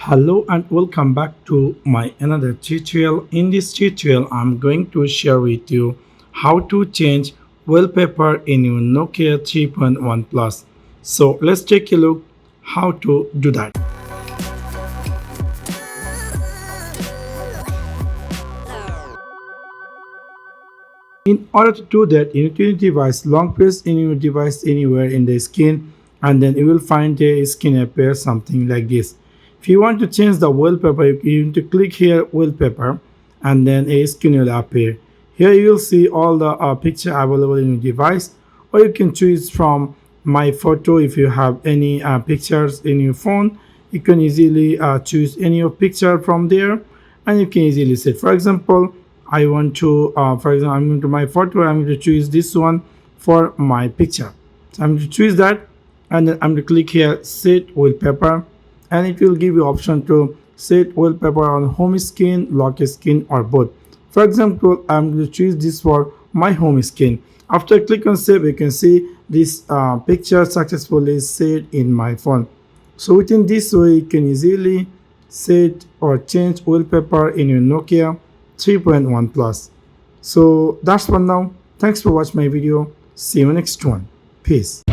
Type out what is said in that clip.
Hello and welcome back to my another tutorial. In this tutorial I'm going to share with you how to change wallpaper in your Nokia 3.1 Plus. So let's take a look how to do that. In order to do that, you need to device long press in your device anywhere in the screen, and then you will find a screen appear something like this. If you want to change the wallpaper, you need to click here wallpaper, and then a screen will appear. Here you will see all the picture available in your device, or you can choose from my photo. If you have any pictures in your phone, you can easily choose any of picture from there, and you can easily set. For example, I want to, I'm going to my photo. I'm going to choose this one for my picture. So I'm going to choose that, and then I'm going to click here set wallpaper, and it will give you option to set wallpaper on home screen, lock screen, or both. For example, I'm going to choose this for my home screen. After click on save, you can see this picture successfully set in my phone. So within this way, you can easily set or change wallpaper in your Nokia 3.1 Plus. So that's for now. Thanks for watching my video. See you next one. Peace.